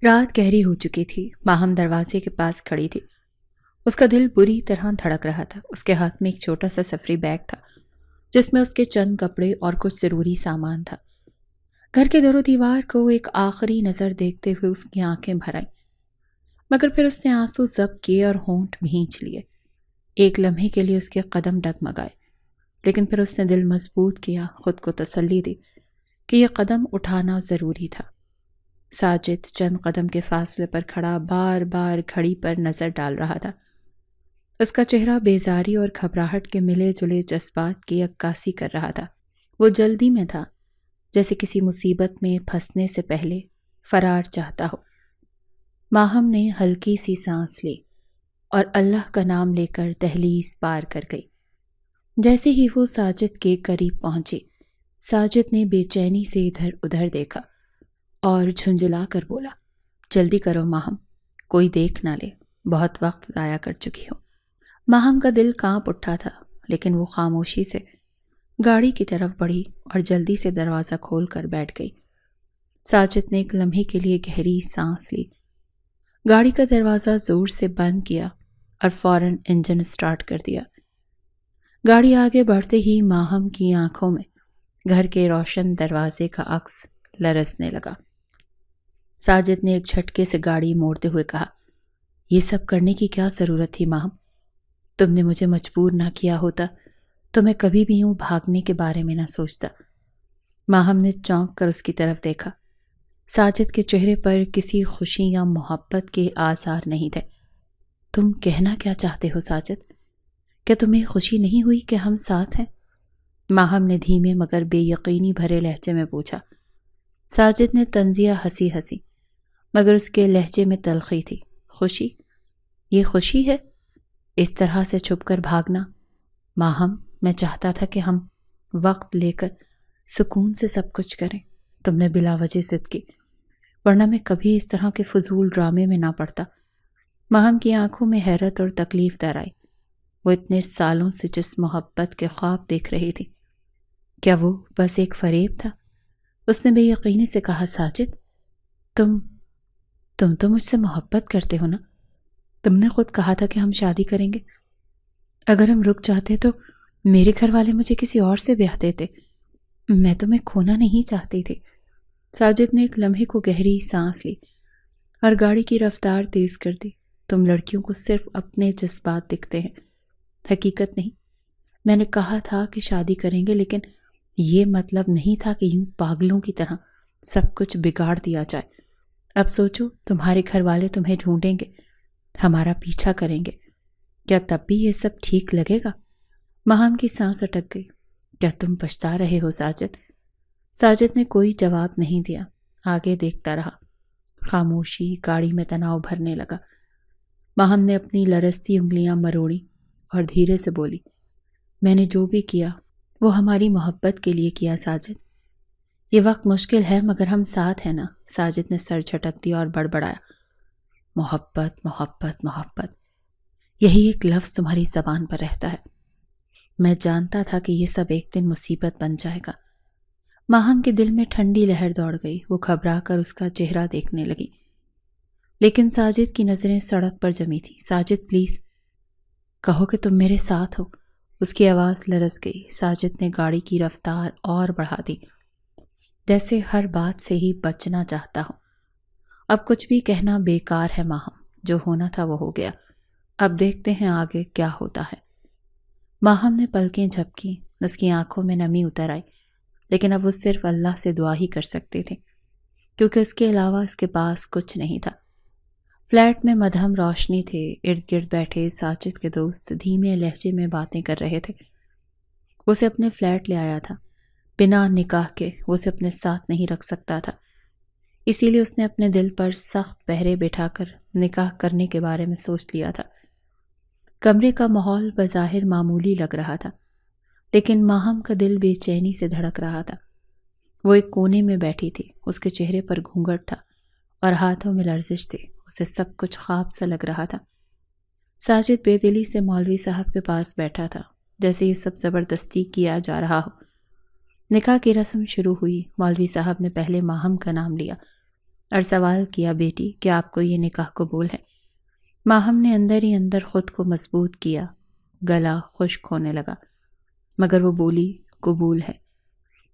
رات گہری ہو چکی تھی۔ ماہم دروازے کے پاس کھڑی تھی۔ اس کا دل بری طرح دھڑک رہا تھا۔ اس کے ہاتھ میں ایک چھوٹا سا سفری بیگ تھا جس میں اس کے چند کپڑے اور کچھ ضروری سامان تھا۔ گھر کے در و دیوار کو ایک آخری نظر دیکھتے ہوئے اس کی آنکھیں بھر آئیں، مگر پھر اس نے آنسو ضبط کیے اور ہونٹ بھینچ لیے۔ ایک لمحے کے لیے اس کے قدم ڈگمگائے، لیکن پھر اس نے دل مضبوط کیا، خود کو تسلی دی کہ یہ قدم اٹھانا ضروری تھا۔ ساجد چند قدم کے فاصلے پر کھڑا بار بار گھڑی پر نظر ڈال رہا تھا۔ اس کا چہرہ بیزاری اور گھبراہٹ کے ملے جلے جذبات کی عکاسی کر رہا تھا۔ وہ جلدی میں تھا، جیسے کسی مصیبت میں پھنسنے سے پہلے فرار چاہتا ہو۔ ماہم نے ہلکی سی سانس لی اور اللہ کا نام لے کر دہلیز پار کر گئی۔ جیسے ہی وہ ساجد کے قریب پہنچی، ساجد نے بے چینی سے ادھر ادھر دیکھا اور جھنجھلا کر بولا، جلدی کرو ماہم، کوئی دیکھ نہ لے، بہت وقت ضائع کر چکی ہو۔ ماہم کا دل کانپ اٹھا تھا، لیکن وہ خاموشی سے گاڑی کی طرف بڑھی اور جلدی سے دروازہ کھول کر بیٹھ گئی۔ ساجد نے ایک لمحے کے لیے گہری سانس لی، گاڑی کا دروازہ زور سے بند کیا اور فوراً انجن سٹارٹ کر دیا۔ گاڑی آگے بڑھتے ہی ماہم کی آنکھوں میں گھر کے روشن دروازے کا عکس لرزنے لگا۔ ساجد نے ایک جھٹکے سے گاڑی موڑتے ہوئے کہا، یہ سب کرنے کی کیا ضرورت تھی ماہم؟ تم نے مجھے مجبور نہ کیا ہوتا تو میں کبھی بھی یوں بھاگنے کے بارے میں نہ سوچتا۔ ماہم نے چونک کر اس کی طرف دیکھا۔ ساجد کے چہرے پر کسی خوشی یا محبت کے آثار نہیں تھے۔ تم کہنا کیا چاہتے ہو ساجد؟ کیا تمہیں خوشی نہیں ہوئی کہ ہم ساتھ ہیں؟ ماہم نے دھیمے مگر بے یقینی بھرے لہجے میں پوچھا۔ ساجد نے طنزیہ ہنسی مگر اس کے لہجے میں تلخی تھی۔ خوشی؟ یہ خوشی ہے؟ اس طرح سے چھپ کر بھاگنا؟ ماہم، میں چاہتا تھا کہ ہم وقت لے کر سکون سے سب کچھ کریں۔ تم نے بلا وجہ ضد کی، ورنہ میں کبھی اس طرح کے فضول ڈرامے میں نہ پڑتا۔ ماہم کی آنکھوں میں حیرت اور تکلیف در آئی۔ وہ اتنے سالوں سے جس محبت کے خواب دیکھ رہی تھی، کیا وہ بس ایک فریب تھا؟ اس نے بے یقینی سے کہا، ساجد، تم تو مجھ سے محبت کرتے ہو نا؟ تم نے خود کہا تھا کہ ہم شادی کریں گے۔ اگر ہم رک جاتے تو میرے گھر والے مجھے کسی اور سے بیاہ دیتے۔ میں تمہیں کھونا نہیں چاہتی تھی۔ ساجد نے ایک لمحے کو گہری سانس لی اور گاڑی کی رفتار تیز کر دی۔ تم لڑکیوں کو صرف اپنے جذبات دکھتے ہیں، حقیقت نہیں۔ میں نے کہا تھا کہ شادی کریں گے، لیکن یہ مطلب نہیں تھا کہ یوں پاگلوں کی طرح سب کچھ بگاڑ دیا جائے۔ اب سوچو، تمہارے گھر والے تمہیں ڈھونڈیں گے، ہمارا پیچھا کریں گے، کیا تب بھی یہ سب ٹھیک لگے گا؟ ماہم کی سانس اٹک گئی۔ کیا تم پچھتا رہے ہو ساجد؟ ساجد نے کوئی جواب نہیں دیا، آگے دیکھتا رہا۔ خاموشی گاڑی میں تناؤ بھرنے لگا۔ ماہم نے اپنی لرزتی انگلیاں مروڑی اور دھیرے سے بولی، میں نے جو بھی کیا وہ ہماری محبت کے لیے کیا ساجد۔ یہ وقت مشکل ہے مگر ہم ساتھ ہیں نا؟ ساجد نے سر جھٹک دیا اور بڑبڑایا، محبت محبت محبت، یہی ایک لفظ تمہاری زبان پر رہتا ہے۔ میں جانتا تھا کہ یہ سب ایک دن مصیبت بن جائے گا۔ ماہم کے دل میں ٹھنڈی لہر دوڑ گئی۔ وہ گھبرا کر اس کا چہرہ دیکھنے لگی، لیکن ساجد کی نظریں سڑک پر جمی تھی۔ ساجد، پلیز کہو کہ تم میرے ساتھ ہو۔ اس کی آواز لرز گئی۔ ساجد نے گاڑی کی رفتار اور بڑھا دی، جیسے ہر بات سے ہی بچنا چاہتا ہو۔ اب کچھ بھی کہنا بیکار ہے ماہم، جو ہونا تھا وہ ہو گیا، اب دیکھتے ہیں آگے کیا ہوتا ہے۔ ماہم نے پلکیں جھپکیں، اس کی آنکھوں میں نمی اتر آئی، لیکن اب وہ صرف اللہ سے دعا ہی کر سکتے تھے، کیونکہ اس کے علاوہ اس کے پاس کچھ نہیں تھا۔ فلیٹ میں مدھم روشنی تھے۔ ارد گرد بیٹھے ساجد کے دوست دھیمے لہجے میں باتیں کر رہے تھے۔ وہ اسے اپنے فلیٹ لے آیا تھا، بنا نکاح کے وہ اسے اپنے ساتھ نہیں رکھ سکتا تھا، اسی لیے اس نے اپنے دل پر سخت پہرے بٹھا کر نکاح کرنے کے بارے میں سوچ لیا تھا۔ کمرے کا ماحول بظاہر معمولی لگ رہا تھا، لیکن ماہم کا دل بے چینی سے دھڑک رہا تھا۔ وہ ایک کونے میں بیٹھی تھی، اس کے چہرے پر گھونگھٹ تھا اور ہاتھوں میں لرزش تھی۔ اسے سب کچھ خواب سا لگ رہا تھا۔ ساجد بے دلی سے مولوی صاحب کے پاس بیٹھا تھا، جیسے یہ سب زبردستی کیا جا رہا ہو۔ نکاح کی رسم شروع ہوئی۔ مولوی صاحب نے پہلے ماہم کا نام لیا اور سوال کیا، بیٹی کیا آپ کو یہ نکاح قبول ہے؟ ماہم نے اندر ہی اندر خود کو مضبوط کیا، گلا خشک ہونے لگا، مگر وہ بولی، قبول ہے۔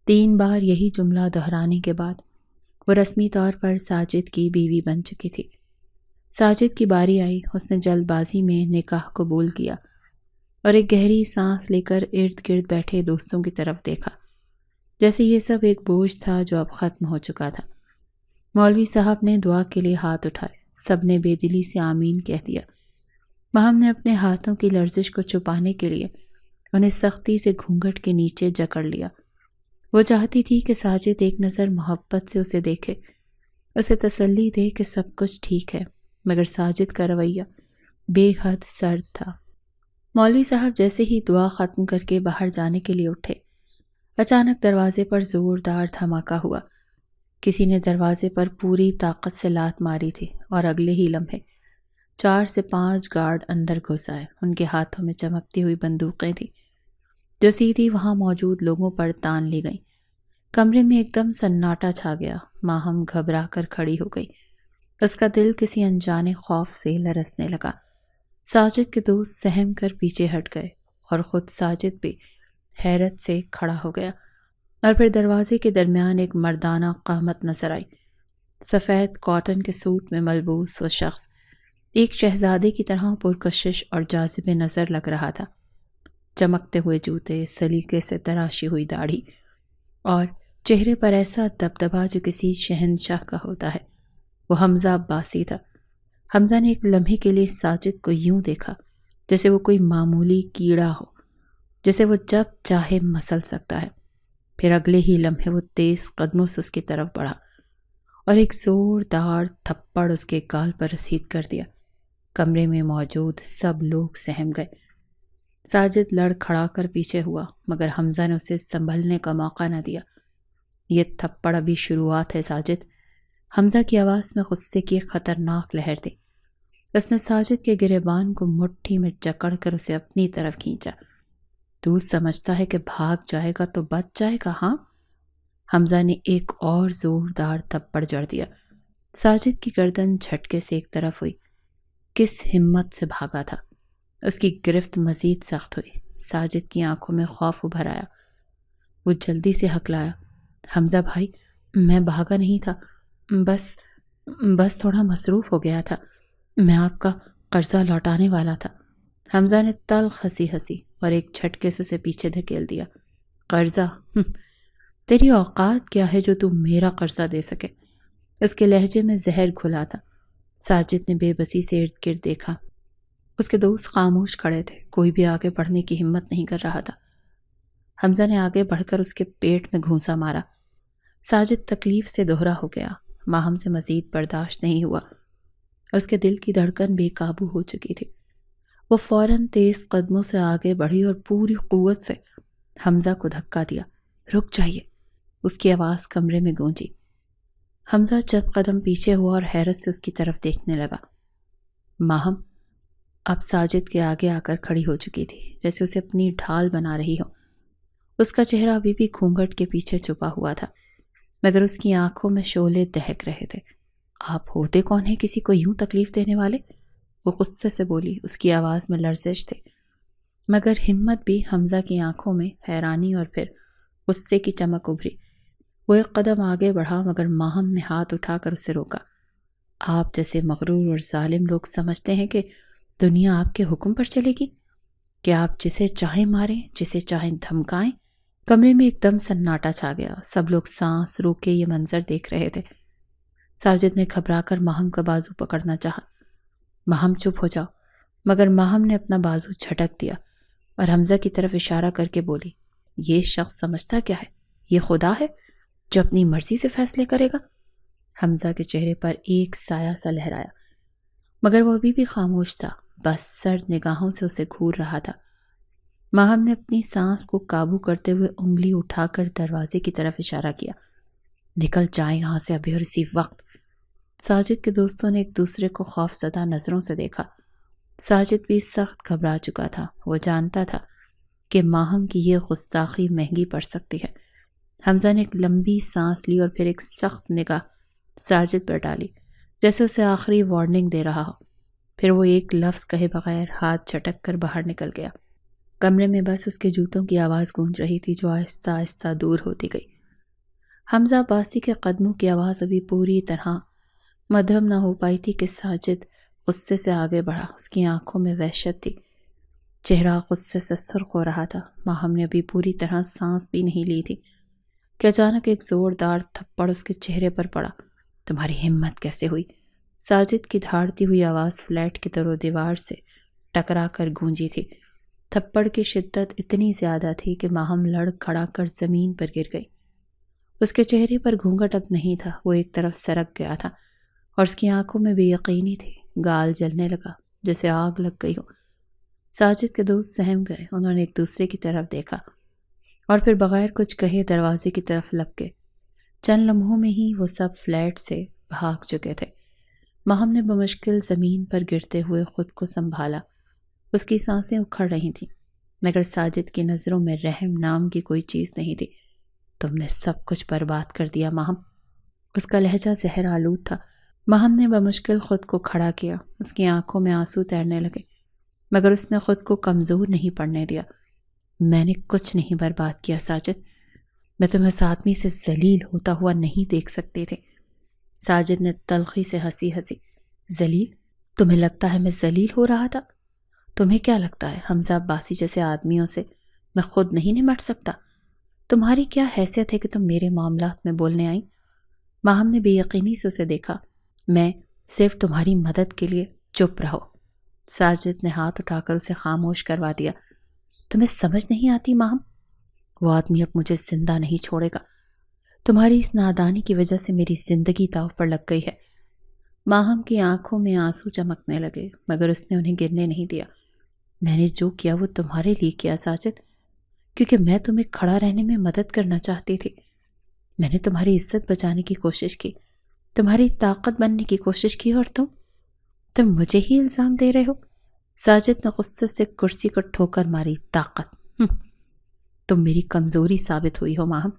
3 بار یہی جملہ دہرانے کے بعد وہ رسمی طور پر ساجد کی بیوی بن چکی تھی۔ ساجد کی باری آئی، اس نے جلد بازی میں نکاح قبول کیا اور ایک گہری سانس لے کر ارد گرد بیٹھے دوستوں کی طرف دیکھا، جیسے یہ سب ایک بوجھ تھا جو اب ختم ہو چکا تھا۔ مولوی صاحب نے دعا کے لیے ہاتھ اٹھائے، سب نے بے دلی سے آمین کہہ دیا۔ ماہم نے اپنے ہاتھوں کی لرزش کو چھپانے کے لیے انہیں سختی سے گھونگھٹ کے نیچے جکڑ لیا۔ وہ چاہتی تھی کہ ساجد ایک نظر محبت سے اسے دیکھے، اسے تسلی دے کہ سب کچھ ٹھیک ہے، مگر ساجد کا رویہ بے حد سرد تھا۔ مولوی صاحب جیسے ہی دعا ختم کر کے باہر جانے کے لیے اٹھے، اچانک دروازے پر زوردار دھماکہ ہوا۔ کسی نے دروازے پر پوری طاقت سے لات ماری تھی اور اگلے ہی لمحے 4 سے 5 گارڈ اندر گھس آئے۔ ان کے ہاتھوں میں چمکتی ہوئی بندوقیں تھیں جو سیدھی وہاں موجود لوگوں پر تان لی گئیں۔ کمرے میں ایک دم سناٹا چھا گیا۔ ماہم گھبرا کر کھڑی ہو گئی، اس کا دل کسی انجانے خوف سے لرزنے لگا۔ ساجد کے دوست سہم کر پیچھے ہٹ گئے اور خود ساجد بھی حیرت سے کھڑا ہو گیا، اور پھر دروازے کے درمیان ایک مردانہ قامت نظر آئی۔ سفید کاٹن کے سوٹ میں ملبوس وہ شخص ایک شہزادے کی طرح پرکشش اور جاذب نظر لگ رہا تھا۔ چمکتے ہوئے جوتے، سلیقے سے تراشی ہوئی داڑھی اور چہرے پر ایسا دبدبا جو کسی شہنشاہ کا ہوتا ہے، وہ حمزہ عباسی تھا۔ حمزہ نے ایک لمحے کے لیے ساجد کو یوں دیکھا جیسے وہ کوئی معمولی کیڑا ہو جسے وہ جب چاہے مسل سکتا ہے۔ پھر اگلے ہی لمحے وہ تیز قدموں سے اس کی طرف بڑھا اور ایک زوردار تھپڑ اس کے گال پر رسید کر دیا۔ کمرے میں موجود سب لوگ سہم گئے۔ ساجد لڑ کھڑا کر پیچھے ہوا، مگر حمزہ نے اسے سنبھلنے کا موقع نہ دیا۔ یہ تھپڑ ابھی شروعات ہے ساجد، حمزہ کی آواز میں غصے کی ایک خطرناک لہر تھی۔ اس نے ساجد کے گریبان کو مٹھی میں جکڑ کر اسے اپنی طرف کھینچا۔ تو سمجھتا ہے کہ بھاگ جائے گا تو بچ جائے گا، ہاں؟ حمزہ نے ایک اور زوردار تھپڑ جڑ دیا۔ ساجد کی گردن جھٹکے سے ایک طرف ہوئی۔ کس ہمت سے بھاگا تھا؟ اس کی گرفت مزید سخت ہوئی۔ ساجد کی آنکھوں میں خوف ابھر آیا۔ وہ جلدی سے ہکلایا، حمزہ بھائی، میں بھاگا نہیں تھا، بس تھوڑا مصروف ہو گیا تھا، میں آپ کا قرضہ لوٹانے والا تھا۔ حمزہ نے تلخ ہنسی اور ایک جھٹکے سے اسے پیچھے دھکیل دیا۔ قرضہ؟ تیری اوقات کیا ہے جو تو میرا قرضہ دے سکے؟ اس کے لہجے میں زہر گھلا تھا۔ ساجد نے بے بسی سے ارد گرد دیکھا۔ اس کے دوست خاموش کھڑے تھے، کوئی بھی آگے بڑھنے کی ہمت نہیں کر رہا تھا۔ حمزہ نے آگے بڑھ کر اس کے پیٹ میں گھونسا مارا۔ ساجد تکلیف سے دوہرا ہو گیا۔ ماہم سے مزید برداشت نہیں ہوا۔ اس کے دل کی دھڑکن بے قابو ہو چکی تھی۔ وہ فوراً تیز قدموں سے آگے بڑھی اور پوری قوت سے حمزہ کو دھکا دیا۔ رک جائیے، اس کی آواز کمرے میں گونجی۔ حمزہ چند قدم پیچھے ہوا اور حیرت سے اس کی طرف دیکھنے لگا۔ ماہم اب ساجد کے آگے آ کر کھڑی ہو چکی تھی، جیسے اسے اپنی ڈھال بنا رہی ہو۔ اس کا چہرہ ابھی بھی گھونگھٹ کے پیچھے چھپا ہوا تھا، مگر اس کی آنکھوں میں شعلے دہک رہے تھے۔ آپ ہوتے کون ہیں کسی کو یوں تکلیف دینے والے؟ وہ غصے سے بولی، اس کی آواز میں لرزش تھی، مگر ہمت بھی۔ حمزہ کی آنکھوں میں حیرانی اور پھر غصے کی چمک ابھری۔ وہ ایک قدم آگے بڑھا، مگر ماہم نے ہاتھ اٹھا کر اسے روکا۔ آپ جیسے مغرور اور ظالم لوگ سمجھتے ہیں کہ دنیا آپ کے حکم پر چلے گی، کہ آپ جسے چاہیں ماریں، جسے چاہیں دھمکائیں۔ کمرے میں ایک دم سناٹا چھا گیا۔ سب لوگ سانس روکے یہ منظر دیکھ رہے تھے۔ ساجد نے گھبرا کر ماہم کا بازو پکڑنا چاہا۔ ماہم چپ ہو جاؤ، مگر ماہم نے اپنا بازو جھٹک دیا اور حمزہ کی طرف اشارہ کر کے بولی، یہ شخص سمجھتا کیا ہے؟ یہ خدا ہے جو اپنی مرضی سے فیصلے کرے گا؟ حمزہ کے چہرے پر ایک سایہ سا لہرایا، مگر وہ ابھی بھی خاموش تھا، بس سرد نگاہوں سے اسے گھور رہا تھا۔ ماہم نے اپنی سانس کو قابو کرتے ہوئے انگلی اٹھا کر دروازے کی طرف اشارہ کیا۔ نکل جائیں یہاں سے ابھی اور اسی وقت۔ ساجد کے دوستوں نے ایک دوسرے کو خوف زدہ نظروں سے دیکھا۔ ساجد بھی سخت گھبرا چکا تھا۔ وہ جانتا تھا کہ ماہم کی یہ گستاخی مہنگی پڑ سکتی ہے۔ حمزہ نے ایک لمبی سانس لی اور پھر ایک سخت نگاہ ساجد پر ڈالی جیسے اسے آخری وارننگ دے رہا ہو۔ پھر وہ ایک لفظ کہے بغیر ہاتھ جھٹک کر باہر نکل گیا۔ کمرے میں بس اس کے جوتوں کی آواز گونج رہی تھی جو آہستہ آہستہ دور ہوتی گئی۔ حمزہ عباسی کے قدموں کی آواز ابھی پوری طرح مدھم نہ ہو پائی تھی کہ ساجد غصے سے آگے بڑھا۔ اس کی آنکھوں میں وحشت تھی، چہرہ غصے سے سرخ ہو رہا تھا۔ ماہم نے ابھی پوری طرح سانس بھی نہیں لی تھی کہ اچانک ایک زوردار تھپڑ اس کے چہرے پر پڑا۔ تمہاری ہمت کیسے ہوئی؟ ساجد کی دھاڑتی ہوئی آواز فلیٹ کی در و دیوار سے ٹکرا کر گونجی تھی۔ تھپڑ کی شدت اتنی زیادہ تھی کہ ماہم لڑ کھڑا کر زمین پر گر گئی۔ اس کے چہرے پر گھونگھٹ اب نہیں تھا، وہ ایک طرف سرک گیا تھا اور اس کی آنکھوں میں بے یقینی تھی۔ گال جلنے لگا جیسے آگ لگ گئی ہو۔ ساجد کے دوست سہم گئے۔ انہوں نے ایک دوسرے کی طرف دیکھا اور پھر بغیر کچھ کہے دروازے کی طرف لپکے۔ چند لمحوں میں ہی وہ سب فلیٹ سے بھاگ چکے تھے۔ ماہم نے بمشکل زمین پر گرتے ہوئے خود کو سنبھالا۔ اس کی سانسیں اکھڑ رہی تھیں مگر ساجد کی نظروں میں رحم نام کی کوئی چیز نہیں تھی۔ تم نے سب کچھ برباد کر دیا ماہم۔ اس کا لہجہ زہر آلود تھا۔ ماہم نے بمشکل خود کو کھڑا کیا۔ اس کی آنکھوں میں آنسو تیرنے لگے مگر اس نے خود کو کمزور نہیں پڑنے دیا۔ میں نے کچھ نہیں برباد کیا ساجد، میں تمہیں اس آدمی سے ذلیل ہوتا ہوا نہیں دیکھ سکتی تھی۔ ساجد نے تلخی سے ہنسی۔ ذلیل؟ تمہیں لگتا ہے میں ذلیل ہو رہا تھا؟ تمہیں کیا لگتا ہے حمزہ عباسی جیسے آدمیوں سے میں خود نہیں نمٹ سکتا؟ تمہاری کیا حیثیت ہے کہ تم میرے معاملات میں بولنے آئیں؟ ماہم نے بے یقینی سے اسے دیکھا۔ میں صرف تمہاری مدد کے لیے۔ چپ رہو۔ ساجد نے ہاتھ اٹھا کر اسے خاموش کروا دیا۔ تمہیں سمجھ نہیں آتی ماہم؟ وہ آدمی اب مجھے زندہ نہیں چھوڑے گا۔ تمہاری اس نادانی کی وجہ سے میری زندگی داؤ پر لگ گئی ہے۔ ماہم کی آنکھوں میں آنسو چمکنے لگے مگر اس نے انہیں گرنے نہیں دیا۔ میں نے جو کیا وہ تمہارے لیے کیا ساجد، کیونکہ میں تمہیں کھڑا رہنے میں مدد کرنا چاہتی تھی۔ میں نے تمہاری عزت بچانے کی کوشش کی، تمہاری طاقت بننے کی کوشش کی، اور تم مجھے ہی الزام دے رہے ہو۔ ساجد نے غصے سے کرسی کو ٹھوکر ماری۔ طاقت؟ تم میری کمزوری ثابت ہوئی ہو ماہم۔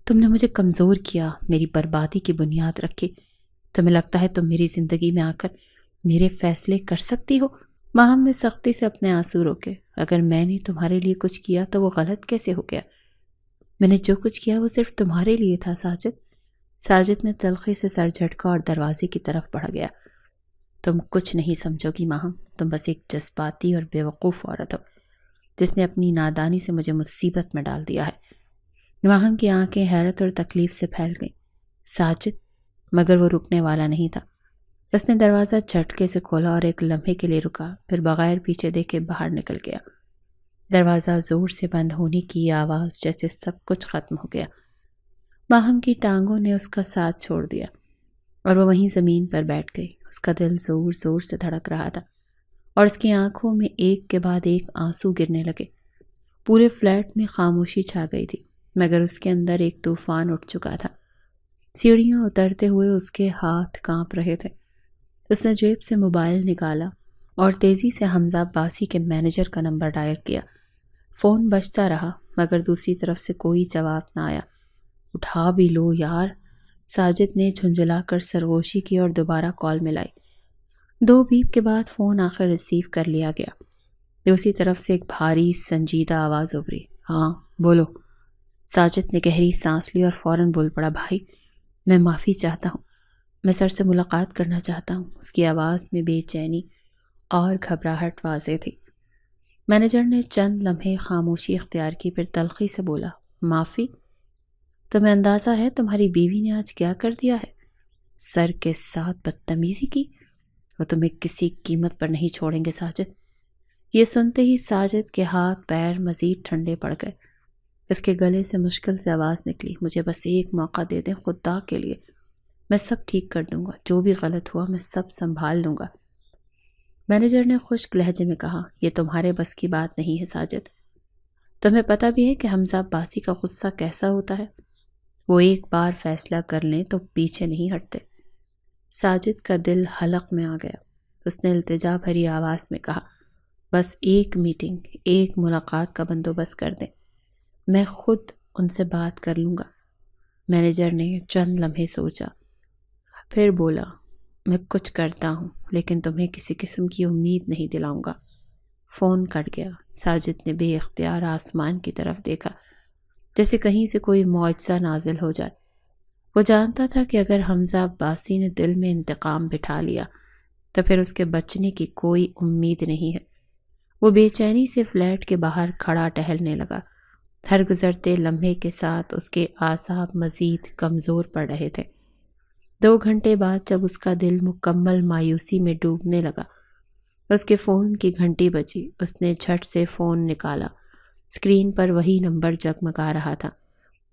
تم نے مجھے کمزور کیا، میری بربادی کی بنیاد رکھی۔ تمہیں لگتا ہے تم میری زندگی میں آ کر میرے فیصلے کر سکتی ہو؟ ماہم نے سختی سے اپنے آنسو روکے۔ اگر میں نے تمہارے لیے کچھ کیا تو وہ غلط کیسے ہو گیا؟ میں نے جو کچھ کیا وہ صرف تمہارے لیے تھا ساجد۔ ساجد نے تلخی سے سر جھٹکا اور دروازے کی طرف بڑھ گیا۔ تم کچھ نہیں سمجھو گی ماہم، تم بس ایک جذباتی اور بیوقوف عورت ہو جس نے اپنی نادانی سے مجھے مصیبت میں ڈال دیا ہے۔ ماہم کی آنکھیں حیرت اور تکلیف سے پھیل گئیں۔ ساجد؟ مگر وہ رکنے والا نہیں تھا۔ اس نے دروازہ جھٹکے سے کھولا اور ایک لمحے کے لیے رکا، پھر بغیر پیچھے دیکھے باہر نکل گیا۔ دروازہ زور سے بند ہونے کی آواز جیسے سب کچھ ختم ہو گیا۔ ماہم کی ٹانگوں نے اس کا ساتھ چھوڑ دیا اور وہ وہیں زمین پر بیٹھ گئی۔ اس کا دل زور زور سے دھڑک رہا تھا اور اس کی آنکھوں میں ایک کے بعد ایک آنسو گرنے لگے۔ پورے فلیٹ میں خاموشی چھا گئی تھی مگر اس کے اندر ایک طوفان اٹھ چکا تھا۔ سیڑھیاں اترتے ہوئے اس کے ہاتھ کانپ رہے تھے۔ اس نے جیب سے موبائل نکالا اور تیزی سے حمزہ عباسی کے مینیجر کا نمبر ڈائل کیا۔ فون بجتا رہا مگر دوسری طرف سے کوئی جواب نہ آیا۔ اٹھا بھی لو یار، ساجد نے جھنجھلا کر سرگوشی کی اور دوبارہ کال ملائی۔ 2 بیپ کے بعد فون آخر ریسیو کر لیا گیا۔ دوسری طرف سے ایک بھاری سنجیدہ آواز ابھری۔ ہاں بولو۔ ساجد نے گہری سانس لی اور فوراً بول پڑا۔ بھائی میں معافی چاہتا ہوں، میں سر سے ملاقات کرنا چاہتا ہوں۔ اس کی آواز میں بے چینی اور گھبراہٹ واضح تھی۔ مینیجر نے چند لمحے خاموشی اختیار کی، پھر تلخی سے بولا۔ معافی؟ تمہیں اندازہ ہے تمہاری بیوی نے آج کیا کر دیا ہے؟ سر کے ساتھ بدتمیزی کی۔ وہ تمہیں کسی قیمت پر نہیں چھوڑیں گے ساجد۔ یہ سنتے ہی ساجد کے ہاتھ پیر مزید ٹھنڈے پڑ گئے۔ اس کے گلے سے مشکل سے آواز نکلی۔ مجھے بس ایک موقع دے دیں خدا کے لیے، میں سب ٹھیک کر دوں گا، جو بھی غلط ہوا میں سب سنبھال لوں گا۔ مینیجر نے خشک لہجے میں کہا۔ یہ تمہارے بس کی بات نہیں ہے ساجد۔ تمہیں پتہ بھی ہے کہ حمزہ عباسی کا غصہ کیسا ہوتا ہے؟ وہ ایک بار فیصلہ کر لیں تو پیچھے نہیں ہٹتے۔ ساجد کا دل حلق میں آ گیا۔ اس نے التجا بھری آواز میں کہا، بس ایک میٹنگ، ایک ملاقات کا بندوبست کر دیں، میں خود ان سے بات کر لوں گا۔ مینیجر نے چند لمحے سوچا۔ پھر بولا، میں کچھ کرتا ہوں لیکن تمہیں کسی قسم کی امید نہیں دلاؤں گا۔ فون کٹ گیا۔ ساجد نے بے اختیار آسمان کی طرف دیکھا، جیسے کہیں سے کوئی معجزہ نازل ہو جائے۔ وہ جانتا تھا کہ اگر حمزہ عباسی نے دل میں انتقام بٹھا لیا تو پھر اس کے بچنے کی کوئی امید نہیں ہے۔ وہ بے چینی سے فلیٹ کے باہر کھڑا ٹہلنے لگا۔ ہر گزرتے لمحے کے ساتھ اس کے اعصاب مزید کمزور پڑ رہے تھے۔ 2 گھنٹے بعد جب اس کا دل مکمل مایوسی میں ڈوبنے لگا، اس کے فون کی گھنٹی بجی۔ اس نے جھٹ سے فون نکالا۔ اسکرین پر وہی نمبر جگمگا رہا تھا۔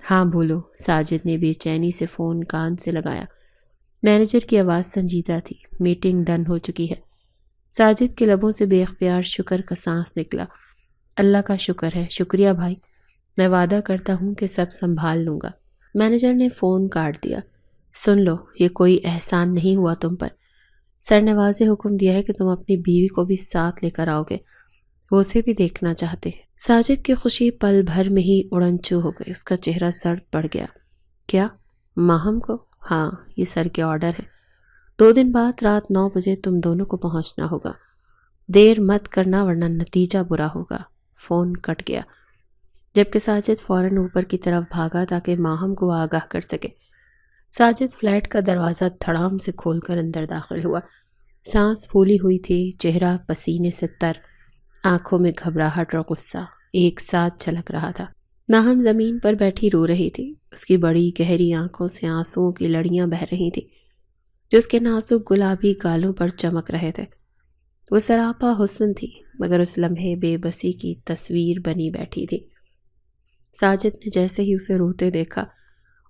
ہاں بولو، ساجد نے بے چینی سے فون کان سے لگایا۔ مینیجر کی آواز سنجیدہ تھی۔ میٹنگ ڈن ہو چکی ہے۔ ساجد کے لبوں سے بے اختیار شکر کا سانس نکلا۔ اللہ کا شکر ہے، شکریہ بھائی، میں وعدہ کرتا ہوں کہ سب سنبھال لوں گا۔ مینیجر نے فون کاٹ دیا۔ سن لو، یہ کوئی احسان نہیں ہوا تم پر۔ سر نے واضح حکم دیا ہے کہ تم اپنی بیوی کو بھی ساتھ لے کر آؤ گے، وہ اسے بھی دیکھنا چاہتے ہیں۔ ساجد کی خوشی پل بھر میں ہی اڑنچو ہو گئی۔ اس کا چہرہ سرد پڑ گیا۔ کیا؟ ماہم کو؟ ہاں، یہ سر کے آرڈر ہے۔ 2 دن بعد رات 9 بجے تم دونوں کو پہنچنا ہوگا۔ دیر مت کرنا ورنہ نتیجہ برا ہوگا۔ فون کٹ گیا، جبکہ ساجد فوراً اوپر کی طرف بھاگا تاکہ ماہم کو آگاہ کر سکے۔ ساجد فلیٹ کا دروازہ دھڑام سے کھول کر اندر داخل ہوا۔ سانس پھولی ہوئی تھی، چہرہ پسینے سے تر، آنکھوں میں گھبراہٹ اور غصہ ایک ساتھ جھلک رہا تھا۔ ماہم زمین پر بیٹھی رو رہی تھی۔ اس کی بڑی گہری آنکھوں سے آنسوؤں کی لڑیاں بہہ رہی تھیں جو اس کے نازک گلابی گالوں پر چمک رہے تھے۔ وہ سراپا حسن تھی، مگر اس لمحے بے بسی کی تصویر بنی بیٹھی تھی۔ ساجد نے جیسے ہی اسے روتے دیکھا،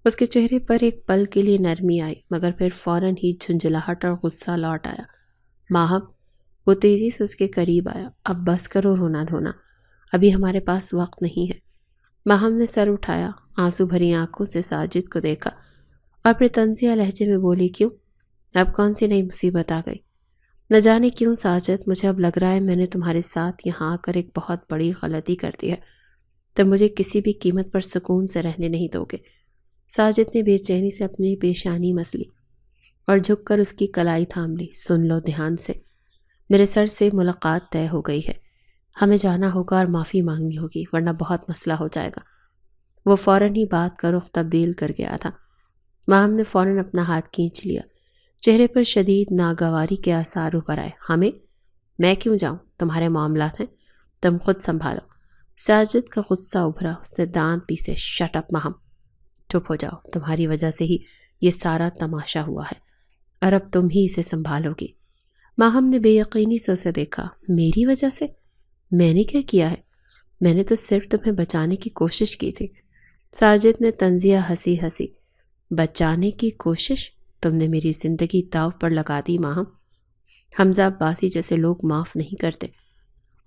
اس کے چہرے پر ایک پل کے لیے نرمی آئی، مگر پھر فوراً ہی جھنجھلاہٹ اور غصہ لوٹ آیا۔ ماہم، وہ تیزی سے اس کے قریب آیا۔ اب بس کرو رونا دھونا، ابھی ہمارے پاس وقت نہیں ہے۔ ماہم نے سر اٹھایا، آنسو بھری آنکھوں سے ساجد کو دیکھا اور پھر طنزیہ لہجے میں بولی، کیوں؟ اب کون سی نئی مصیبت آ گئی؟ نہ جانے کیوں ساجد، مجھے اب لگ رہا ہے میں نے تمہارے ساتھ یہاں آ کر ایک بہت بڑی غلطی کر دی ہے۔ تم مجھے کسی بھی قیمت پر سکون سے رہنے نہیں دو گے۔ ساجد نے بے چینی سے اپنی پیشانی مس لی اور جھک کر اس کی کلائی تھام لی۔ سن لو دھیان سے، میرے سر سے ملاقات طے ہو گئی ہے۔ ہمیں جانا ہوگا اور معافی مانگنی ہوگی ورنہ بہت مسئلہ ہو جائے گا۔ وہ فوراً ہی بات کا رخ تبدیل کر گیا تھا۔ ماہم نے فوراً اپنا ہاتھ کھینچ لیا۔ چہرے پر شدید ناگواری کے آثار ابھر آئے۔ ہمیں؟ میں کیوں جاؤں؟ تمہارے معاملات ہیں، تم خود سنبھالو۔ ساجد کا غصہ ابھرا۔ اس نے دانت پیسے۔ شٹ اپ ماہم، چپ ہو جاؤ، تمہاری وجہ سے ہی یہ سارا تماشا ہوا ہے اور اب تم ہی اسے سنبھالو گی۔ ماہم نے بے یقینی سے اسے دیکھا۔ میری وجہ سے؟ میں نے کیا کیا ہے؟ میں نے تو صرف تمہیں بچانے کی کوشش کی تھی۔ ساجد نے طنزیہ ہنسی۔ بچانے کی کوشش؟ تم نے میری زندگی داؤ پر لگا دی ماہم۔ حمزہ عباسی جیسے لوگ معاف نہیں کرتے،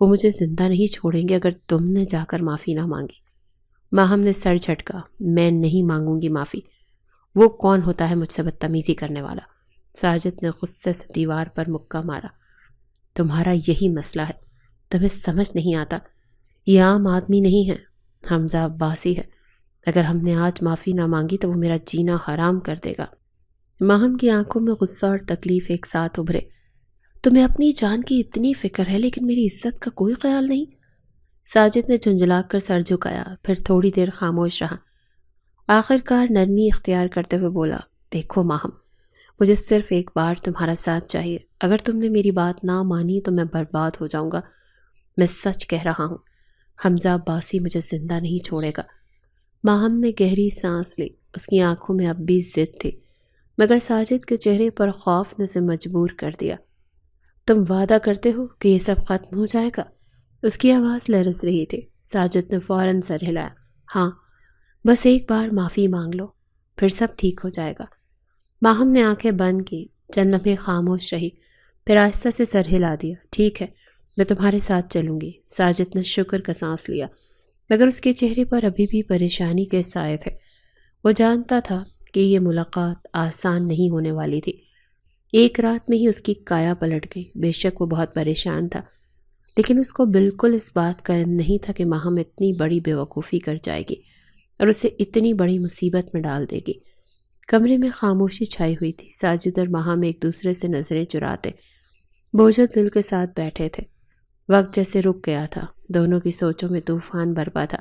وہ مجھے زندہ نہیں چھوڑیں گے اگر تم نے جا کر معافی نہ مانگی۔ ماہم نے سر جھٹکا۔ میں نہیں مانگوں گی معافی۔ وہ کون ہوتا ہے مجھ سے بدتمیزی کرنے والا؟ ساجد نے غصے سے دیوار پر مکہ مارا۔ تمہارا یہی مسئلہ ہے، تمہیں سمجھ نہیں آتا، یہ عام آدمی نہیں ہے، حمزہ عباسی ہے۔ اگر ہم نے آج معافی نہ مانگی تو وہ میرا جینا حرام کر دے گا۔ ماہم کی آنکھوں میں غصہ اور تکلیف ایک ساتھ ابھرے۔ تمہیں اپنی جان کی اتنی فکر ہے لیکن میری عزت کا کوئی خیال نہیں؟ ساجد نے جھنجھلا کر سر جھکایا، پھر تھوڑی دیر خاموش رہا۔ آخر کار نرمی اختیار کرتے ہوئے بولا، دیکھو ماہم، مجھے صرف ایک بار تمہارا ساتھ چاہیے۔ اگر تم نے میری بات نہ مانی تو میں برباد ہو جاؤں گا۔ میں سچ کہہ رہا ہوں، حمزہ عباسی مجھے زندہ نہیں چھوڑے گا۔ ماہم نے گہری سانس لی۔ اس کی آنکھوں میں اب بھی ضد تھی، مگر ساجد کے چہرے پر خوف نے اسے مجبور کر دیا۔ تم وعدہ کرتے ہو کہ یہ سب ختم ہو جائے گا؟ اس کی آواز لرز رہی تھی۔ ساجد نے فوراً سر ہلایا۔ ہاں، بس ایک بار معافی مانگ لو، پھر سب ٹھیک ہو جائے گا۔ ماہم نے آنکھیں بند کی، چند لمحے خاموش رہی، پھر آہستہ سے سر ہلا دیا۔ ٹھیک ہے، میں تمہارے ساتھ چلوں گی۔ ساجد نے شکر کا سانس لیا، مگر اس کے چہرے پر ابھی بھی پریشانی کے سائے تھے۔ وہ جانتا تھا کہ یہ ملاقات آسان نہیں ہونے والی تھی۔ ایک رات میں ہی اس کی کایا پلٹ گئی۔ بے شک وہ بہت پریشان تھا، لیکن اس کو بالکل اس بات کا علم نہیں تھا کہ ماہم اتنی بڑی بیوقوفی کر جائے گی اور اسے اتنی بڑی مصیبت میں ڈال دے گی۔ کمرے میں خاموشی چھائی ہوئی تھی۔ ساجد اور ماہم ایک دوسرے سے نظریں چراتے بوجھل دل کے ساتھ بیٹھے تھے۔ وقت جیسے رک گیا تھا، دونوں کی سوچوں میں طوفان برپا تھا۔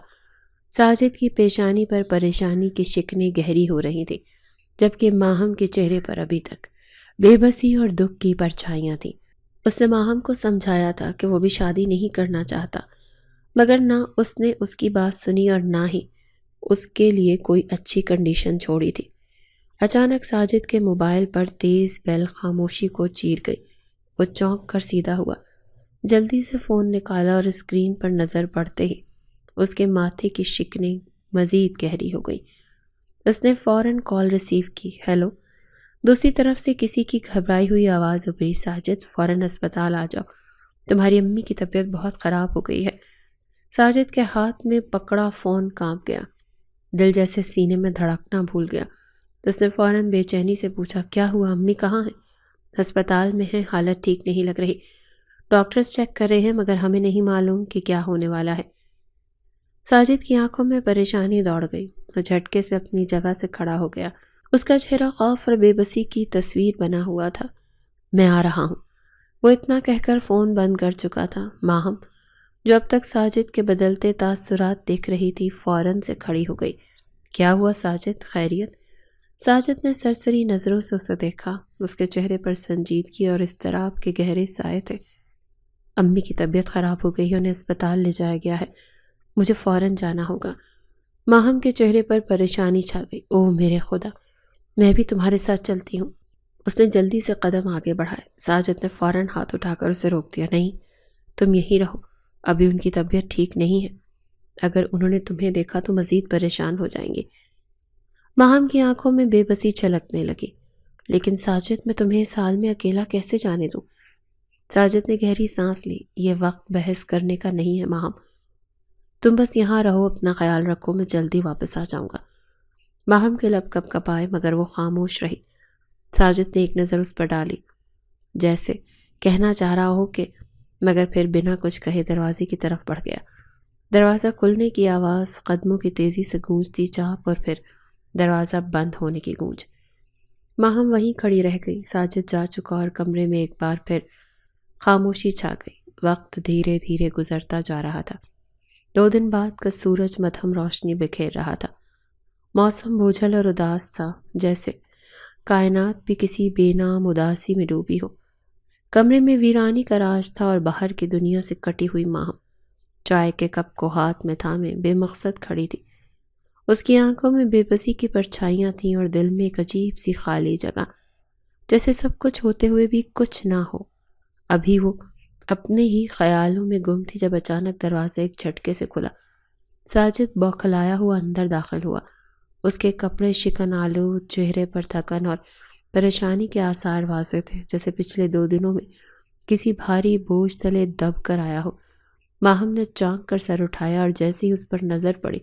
ساجد کی پیشانی پر پریشانی کی شکنیں گہری ہو رہی تھیں، جبکہ ماہم کے چہرے پر ابھی تک بے بسی اور دکھ کی پرچھائیاں تھیں۔ اس نے ماہم کو سمجھایا تھا کہ وہ بھی شادی نہیں کرنا چاہتا، مگر نہ اس نے اس کی بات سنی اور نہ ہی اس کے لیے کوئی اچھی کنڈیشن چھوڑی تھی۔ اچانک ساجد کے موبائل پر تیز بیل خاموشی کو چیر گئی۔ وہ چونک کر سیدھا ہوا، جلدی سے فون نکالا اور اسکرین پر نظر پڑتے ہی اس کے ماتھے کی شکنیں مزید گہری ہو گئی۔ اس نے فوراً کال ریسیو کی۔ ہیلو۔ دوسری طرف سے کسی کی گھبرائی ہوئی آواز ابھری، ساجد فوراً اسپتال آ جاؤ، تمہاری امی کی طبیعت بہت خراب ہو گئی ہے۔ ساجد کے ہاتھ میں پکڑا فون کانپ گیا، دل جیسے سینے میں دھڑکنا بھول گیا۔ اس نے فوراً بے چینی سے پوچھا، کیا ہوا؟ امی کہاں ہیں؟ ہسپتال میں ہیں، حالت ٹھیک نہیں لگ رہی، ڈاکٹرز چیک کر رہے ہیں، مگر ہمیں نہیں معلوم کہ کیا ہونے والا ہے۔ ساجد کی آنکھوں میں پریشانی دوڑ گئی، وہ جھٹکے سے اپنی جگہ سے کھڑا ہو گیا۔ اس کا چہرہ خوف اور بے بسی کی تصویر بنا ہوا تھا۔ میں آ رہا ہوں، وہ اتنا کہہ کر فون بند کر چکا تھا۔ ماہم، جو اب تک ساجد کے بدلتے تاثرات دیکھ رہی تھی، فوراً سے کھڑی ہو گئی۔ کیا ہوا ساجد، خیریت؟ ساجد نے سرسری نظروں سے اسے دیکھا۔ اس کے چہرے پر سنجیدگی اور اضطراب کے گہرے سائے تھے۔ امی کی طبیعت خراب ہو گئی ہے، انہیں اسپتال لے جایا گیا ہے، مجھے فوراً جانا ہوگا۔ ماہم کے چہرے پر پریشانی چھا گئی۔ اوہ میرے خدا، میں بھی تمہارے ساتھ چلتی ہوں۔ اس نے جلدی سے قدم آگے بڑھائے۔ ساجد نے فوراً ہاتھ اٹھا کر اسے روک دیا۔ نہیں، تم یہیں رہو، ابھی ان کی طبیعت ٹھیک نہیں ہے، اگر انہوں نے تمہیں دیکھا تو مزید پریشان ہو جائیں گے۔ ماہم کی آنکھوں میں بے بسی چھلکنے لگی۔ لیکن ساجد، میں تمہیں اس حال میں اکیلا کیسے جانے دوں؟ ساجد نے گہری سانس لی۔ یہ وقت بحث کرنے کا نہیں ہے ماہم، تم بس یہاں رہو، اپنا خیال رکھو، میں جلدی واپس آ جاؤں گا۔ ماہم کے لب کپ کپائے، مگر وہ خاموش رہی۔ ساجد نے ایک نظر اس پر ڈالی، جیسے کہنا چاہ رہا ہو کہ، مگر پھر بنا کچھ کہے دروازے کی طرف بڑھ گیا۔ دروازہ کھلنے کی آواز قدموں کی تیزی سے گونجتی، چاپ اور پھر دروازہ بند ہونے کی گونج۔ ماہم وہیں کھڑی رہ گئی۔ ساجد جا چکا اور کمرے میں ایک بار پھر خاموشی چھا گئی۔ وقت دھیرے دھیرے گزرتا جا رہا تھا۔ 2 دن بعد کا سورج مدھم روشنی بکھیر رہا تھا۔ موسم بوجھل اور اداس تھا، جیسے کائنات بھی کسی بے نام اداسی میں ڈوبی ہو۔ کمرے میں ویرانی کا راج تھا اور باہر کی دنیا سے کٹی ہوئی ماہم چائے کے کپ کو ہاتھ میں تھامے بے مقصد کھڑی تھی۔ اس کی آنکھوں میں بے بسی کی پرچھائیاں تھیں اور دل میں ایک عجیب سی خالی جگہ، جیسے سب کچھ ہوتے ہوئے بھی کچھ نہ ہو۔ ابھی وہ اپنے ہی خیالوں میں گم تھی جب اچانک دروازہ ایک جھٹکے سے کھلا۔ ساجد بوکھلایا ہوا اندر داخل ہوا۔ اس کے کپڑے شکن آلود، چہرے پر تھکن اور پریشانی کے آثار واضح تھے، جیسے پچھلے 2 دنوں میں کسی بھاری بوجھ تلے دب کر آیا ہو۔ ماہم نے چونک کر سر اٹھایا اور جیسے ہی اس پر نظر پڑی،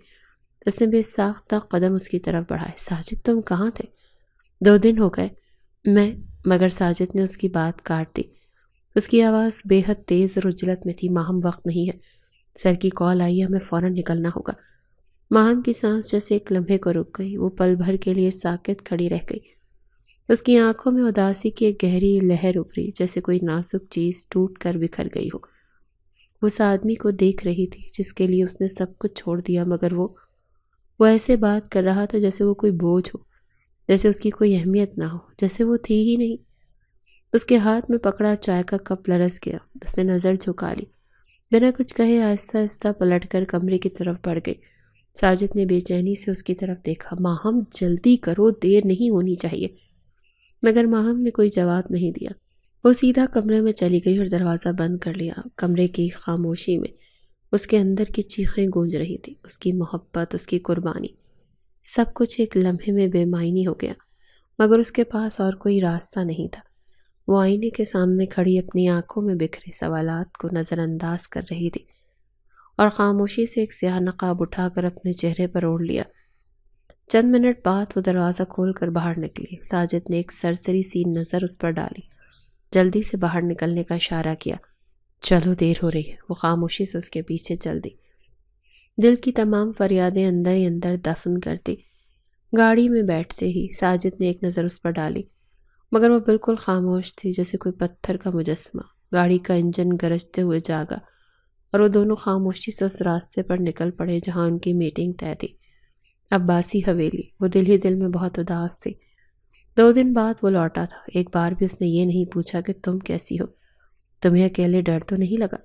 اس نے بے ساختہ قدم اس کی طرف بڑھائے۔ ساجد، تم کہاں تھے؟ 2 دن ہو گئے۔ مگر ساجد نے اس کی بات کاٹ دی۔ اس کی آواز بے حد تیز اور اجلت میں تھی۔ ماہم، وقت نہیں ہے، سر کی کال آئی ہے، ہمیں فوراً نکلنا ہوگا۔ ماہم کی سانس جیسے ایک لمحے کو رک گئی۔ وہ پل بھر کے لیے ساکت کھڑی رہ گئی۔ اس کی آنکھوں میں اداسی کی ایک گہری لہر ابھری، جیسے کوئی نازک چیز ٹوٹ کر بکھر گئی ہو۔ وہ اس آدمی کو دیکھ رہی تھی جس کے لیے اس نے سب کچھ چھوڑ دیا، مگر وہ ایسے بات کر رہا تھا جیسے وہ کوئی بوجھ ہو، جیسے اس کی کوئی اہمیت نہ ہو، جیسے وہ تھی ہی نہیں۔ اس کے ہاتھ میں پکڑا چائے کا کپ لرز گیا۔ اس نے نظر جھکا لی، بنا کچھ کہے آہستہ آہستہ پلٹ کر کمرے کی طرف بڑھ گئی۔ ساجد نے بے چینی سے اس کی طرف دیکھا۔ ماہم، جلدی کرو، دیر نہیں ہونی چاہیے۔ مگر ماہم نے کوئی جواب نہیں دیا۔ وہ سیدھا کمرے میں چلی گئی اور دروازہ بند کر لیا۔ کمرے کی خاموشی میں اس کے اندر کی چیخیں گونج رہی تھی، اس کی محبت، اس کی قربانی، سب کچھ ایک لمحے میں بے معنی ہو گیا۔ مگر اس کے پاس اور کوئی راستہ نہیں تھا۔ وہ آئینے کے سامنے کھڑی اپنی آنکھوں میں بکھرے سوالات کو نظر انداز کر رہی تھی اور خاموشی سے ایک سیاہ نقاب اٹھا کر اپنے چہرے پر اوڑھ لیا۔ چند منٹ بعد وہ دروازہ کھول کر باہر نکلی۔ ساجد نے ایک سرسری سی نظر اس پر ڈالی، جلدی سے باہر نکلنے کا اشارہ کیا۔ چلو، دیر ہو رہی ہے۔ وہ خاموشی سے اس کے پیچھے چل دی، دل کی تمام فریادیں اندر ہی اندر دفن کرتی۔ گاڑی میں بیٹھتے ہی ساجد نے ایک نظر اس پر ڈالی، مگر وہ بالکل خاموش تھی، جیسے کوئی پتھر کا مجسمہ۔ گاڑی کا انجن گرجتے ہوئے جاگا اور وہ دونوں خاموشی سے اس راستے پر نکل پڑے جہاں ان کی میٹنگ طے تھی، عباسی حویلی۔ وہ دل ہی دل میں بہت اداس تھی۔ 2 دن بعد وہ لوٹا تھا۔ ایک بار بھی اس نے یہ نہیں پوچھا کہ تم کیسی ہو، تمہیں اکیلے ڈر تو نہیں لگا،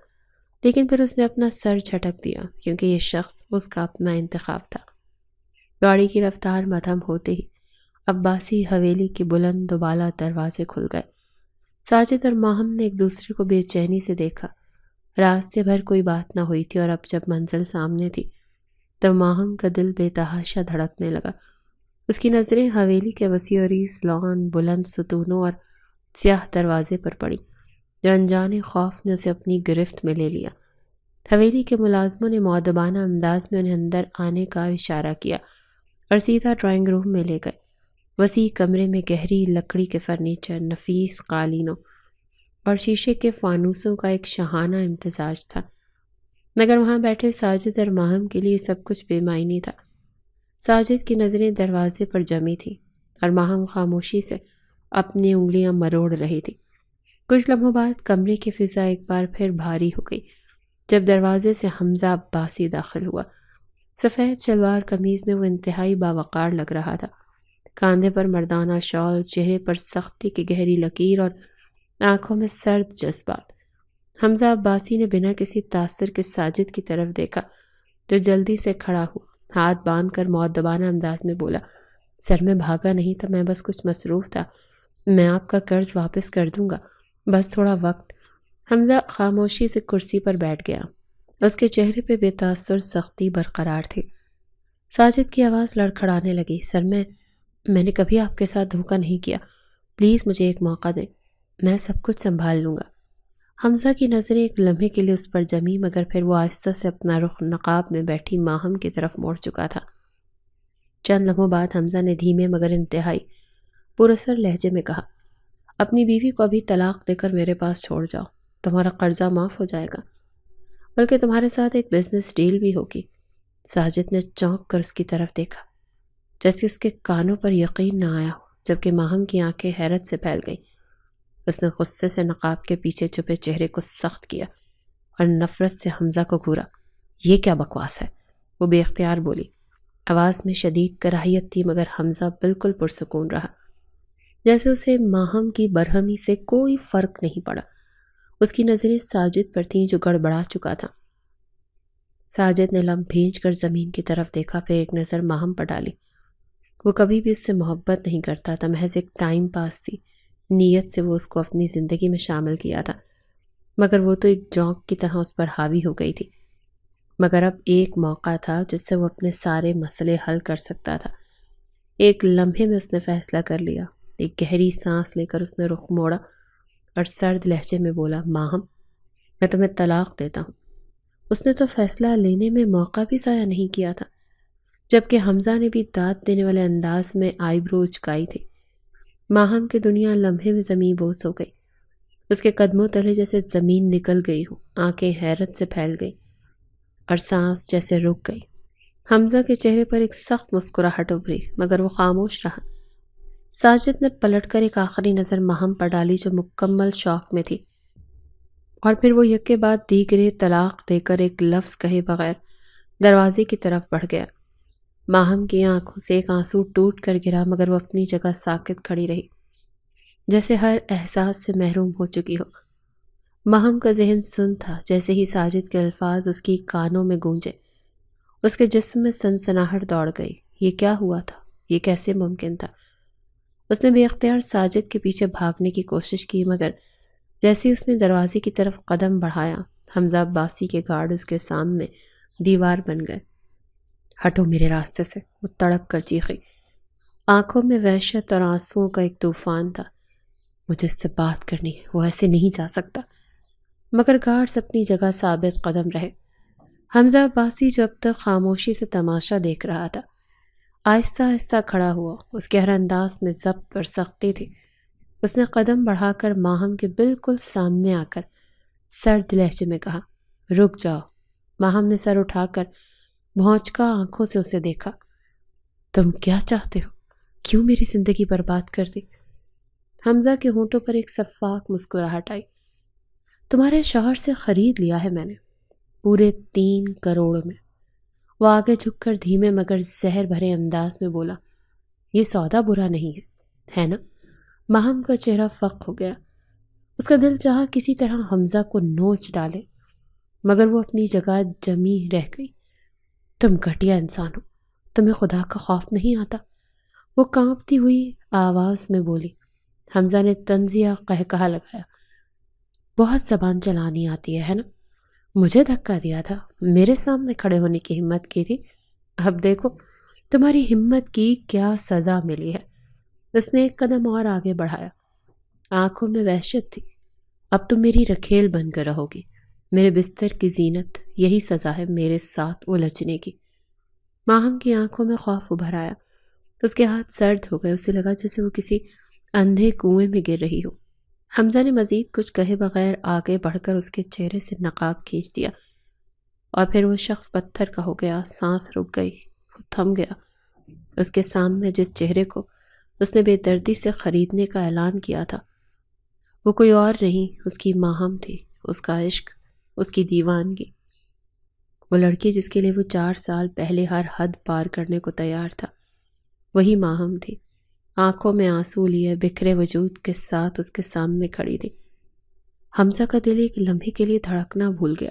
لیکن پھر اس نے اپنا سر جھٹک دیا کیونکہ یہ شخص اس کا اپنا انتخاب تھا۔ گاڑی کی رفتار مدھم ہوتے ہی عباسی حویلی کے بلند و بالا دروازے کھل گئے۔ ساجد اور ماہم نے ایک دوسرے کو بے چینی سے دیکھا۔ راستے بھر کوئی بات نہ ہوئی تھی اور اب جب منزل سامنے تھی تو ماہم کا دل بے تحاشا دھڑکنے لگا۔ اس کی نظریں حویلی کے وسیع و عریض لان، بلند ستونوں اور سیاہ دروازے پر پڑی جو انجانے خوف نے اسے اپنی گرفت میں لے لیا۔ حویلی کے ملازموں نے مؤدبانہ انداز میں انہیں اندر آنے کا اشارہ کیا اور سیدھا ڈرائنگ روم میں لے گئے۔ وسیع کمرے میں گہری لکڑی کے فرنیچر، نفیس قالینوں اور شیشے کے فانوسوں کا ایک شاہانہ امتزاج تھا، مگر وہاں بیٹھے ساجد اور ماہم کے لیے سب کچھ بے معنی تھا۔ ساجد کی نظریں دروازے پر جمی تھیں اور ماہم خاموشی سے اپنی انگلیاں مروڑ رہی تھی۔ کچھ لمحوں بعد کمرے کی فضا ایک بار پھر بھاری ہو گئی جب دروازے سے حمزہ عباسی داخل ہوا۔ سفید شلوار قمیض میں وہ انتہائی باوقار لگ رہا تھا۔ کاندھے پر مردانہ شال، چہرے پر سختی کی گہری لکیر اور آنکھوں میں سرد جذبات۔ حمزہ عباسی نے بنا کسی تاثر کے ساجد کی طرف دیکھا جو جلدی سے کھڑا ہوا، ہاتھ باندھ کر مؤدبانہ انداز میں بولا، سر میں بھاگا نہیں تھا، میں بس کچھ مصروف تھا، میں آپ کا قرض واپس کر دوں گا، بس تھوڑا وقت۔ حمزہ خاموشی سے کرسی پر بیٹھ گیا۔ اس کے چہرے پہ بے تاثر سختی برقرار تھی۔ ساجد کی آواز لڑکھڑانے لگی، سر میں نے کبھی آپ کے ساتھ دھوکہ نہیں کیا، پلیز مجھے ایک موقع دیں، میں سب کچھ سنبھال لوں گا۔ حمزہ کی نظریں ایک لمحے کے لیے اس پر جمی، مگر پھر وہ آہستہ سے اپنا رخ نقاب میں بیٹھی ماہم کی طرف موڑ چکا تھا۔ چند لمحوں بعد حمزہ نے دھیمے مگر انتہائی پراثر لہجے میں کہا، اپنی بیوی کو ابھی طلاق دے کر میرے پاس چھوڑ جاؤ، تمہارا قرضہ معاف ہو جائے گا، بلکہ تمہارے ساتھ ایک بزنس ڈیل بھی ہوگی۔ ساجد نے چونک کر اس کی طرف دیکھا، جیسے اس کے کانوں پر یقین نہ آیا ہو، جبکہ ماہم کی آنکھیں حیرت سے پھیل گئیں۔ اس نے غصے سے نقاب کے پیچھے چھپے چہرے کو سخت کیا اور نفرت سے حمزہ کو گھورا، یہ کیا بکواس ہے؟ وہ بے اختیار بولی۔ آواز میں شدید کراہیت تھی، مگر حمزہ بالکل پرسکون رہا، جیسے اسے ماہم کی برہمی سے کوئی فرق نہیں پڑا۔ اس کی نظریں ساجد پر تھیں جو گڑبڑا چکا تھا۔ ساجد نے لم بھیج کر زمین کی طرف دیکھا، پھر ایک نظر ماہم پر ڈالی۔ وہ کبھی بھی اس سے محبت نہیں کرتا تھا، محض ایک ٹائم پاس تھی، نیت سے وہ اس کو اپنی زندگی میں شامل کیا تھا، مگر وہ تو ایک جونک کی طرح اس پر حاوی ہو گئی تھی۔ مگر اب ایک موقع تھا جس سے وہ اپنے سارے مسئلے حل کر سکتا تھا۔ ایک لمحے میں اس نے فیصلہ کر لیا۔ ایک گہری سانس لے کر اس نے رخ موڑا اور سرد لہجے میں بولا، ماہم، میں تمہیں طلاق دیتا ہوں۔ اس نے تو فیصلہ لینے میں موقع بھی ضائع نہیں کیا تھا، جبکہ حمزہ نے بھی داد دینے والے انداز میں آئی برو اچکائی تھی۔ ماہم کی دنیا لمحے میں زمین بوس ہو گئی، اس کے قدموں تلے جیسے زمین نکل گئی ہو، آنکھیں حیرت سے پھیل گئی اور سانس جیسے رک گئی۔ حمزہ کے چہرے پر ایک سخت مسکراہٹ ابھری، مگر وہ خاموش رہا۔ ساجد نے پلٹ کر ایک آخری نظر ماہم پر ڈالی جو مکمل شوق میں تھی، اور پھر وہ یکے بعد دیگرے طلاق دے کر ایک لفظ کہے بغیر دروازے کی طرف بڑھ گیا۔ ماہم کی آنکھوں سے ایک آنسو ٹوٹ کر گرا، مگر وہ اپنی جگہ ساکت کھڑی رہی، جیسے ہر احساس سے محروم ہو چکی ہو۔ ماہم کا ذہن سن تھا، جیسے ہی ساجد کے الفاظ اس کی کانوں میں گونجے اس کے جسم میں سنسناہٹ دوڑ گئی۔ یہ کیا ہوا تھا؟ یہ کیسے ممکن تھا؟ اس نے بے اختیار ساجد کے پیچھے بھاگنے کی کوشش کی، مگر جیسے اس نے دروازے کی طرف قدم بڑھایا، حمزہ عباسی کے گارڈ اس کے سامنے دیوار بن گئے۔ ہٹو میرے راستے سے، وہ تڑپ کر چیخی۔ آنکھوں میں وحشت اور آنسوؤں کا ایک طوفان تھا۔ مجھے اس سے بات کرنی ہے، وہ ایسے نہیں جا سکتا۔ مگر گارڈز اپنی جگہ ثابت قدم رہے۔ حمزہ عباسی جو اب تک خاموشی سے تماشا دیکھ رہا تھا، آہستہ آہستہ کھڑا ہوا۔ اس کے ہر انداز میں ضبط اور سختی تھی۔ اس نے قدم بڑھا کر ماہم کے بالکل سامنے آ کر سرد لہجے میں کہا، رک جاؤ۔ ماہم نے سر اٹھا کر بھونچکا آنکھوں سے اسے دیکھا۔ تم کیا چاہتے ہو؟ کیوں میری زندگی برباد کر دی؟ حمزہ کے ہونٹوں پر ایک شفاف مسکراہٹ آئی۔ تمہارے شوہر سے خرید لیا ہے میں نے، پورے 3 کروڑ میں۔ وہ آگے جھک کر دھیمے مگر زہر بھرے انداز میں بولا، یہ سودا برا نہیں ہے نا؟ ماہم کا چہرہ فق ہو گیا۔ اس کا دل چاہا کسی طرح حمزہ کو نوچ ڈالے، مگر وہ اپنی جگہ جمی رہ گئی۔ تم گھٹیا انسان ہو، تمہیں خدا کا خوف نہیں آتا؟ وہ کانپتی ہوئی آواز میں بولی۔ حمزہ نے طنزیہ قہقہا لگایا، بہت زبان چلانی آتی ہے نا؟ مجھے دھکا دیا تھا، میرے سامنے کھڑے ہونے کی ہمت کی تھی، اب دیکھو تمہاری ہمت کی کیا سزا ملی ہے۔ اس نے ایک قدم اور آگے بڑھایا، آنکھوں میں وحشت تھی۔ اب تم میری رکھیل بن کر رہو گی، میرے بستر کی زینت، یہی سزا ہے میرے ساتھ الجھنے کی۔ ماہم کی آنکھوں میں خوف ابھر آیا، اس کے ہاتھ سرد ہو گئے، اسے لگا جیسے وہ کسی اندھے کنویں میں گر رہی ہو۔ حمزہ نے مزید کچھ کہے بغیر آگے بڑھ کر اس کے چہرے سے نقاب کھینچ دیا، اور پھر وہ شخص پتھر کا ہو گیا، سانس رک گئی، وہ تھم گیا۔ اس کے سامنے جس چہرے کو اس نے بے دردی سے خریدنے کا اعلان کیا تھا، وہ کوئی اور نہیں، اس کی ماہم تھی، اس کا عشق، اس کی دیوانگی۔ وہ لڑکی جس کے لیے وہ 4 سال پہلے ہر حد پار کرنے کو تیار تھا، وہی ماہم تھی۔ آنکھوں میں آنسو لیے بکھرے وجود کے ساتھ اس کے سامنے کھڑی تھی۔ حمزہ کا دل ایک لمحے کے لیے دھڑکنا بھول گیا۔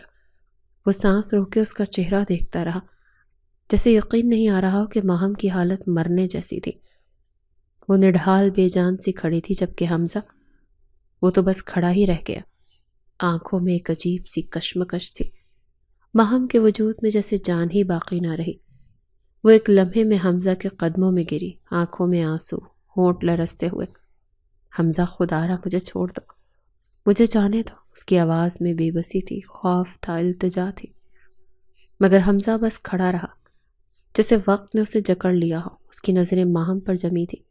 وہ سانس روک کے اس کا چہرہ دیکھتا رہا، جیسے یقین نہیں آ رہا ہو کہ ماہم کی حالت مرنے جیسی تھی۔ وہ نڈھال بے جان سی کھڑی تھی، جبکہ حمزہ، وہ تو بس کھڑا ہی رہ گیا۔ آنکھوں میں ایک عجیب سی کشمکش تھی، ماہم کے وجود میں جیسے جان ہی باقی نہ رہی۔ وہ ایک لمحے میں حمزہ کے قدموں میں گری، آنکھوں میں آنسو، ہونٹ لرزتے ہوئے۔ حمزہ خدارا مجھے چھوڑ دو، مجھے جانے دو۔ اس کی آواز میں بے بسی تھی، خوف تھا، التجا تھی، مگر حمزہ بس کھڑا رہا، جیسے وقت نے اسے جکڑ لیا ہو۔ اس کی نظریں ماہم پر جمی تھی،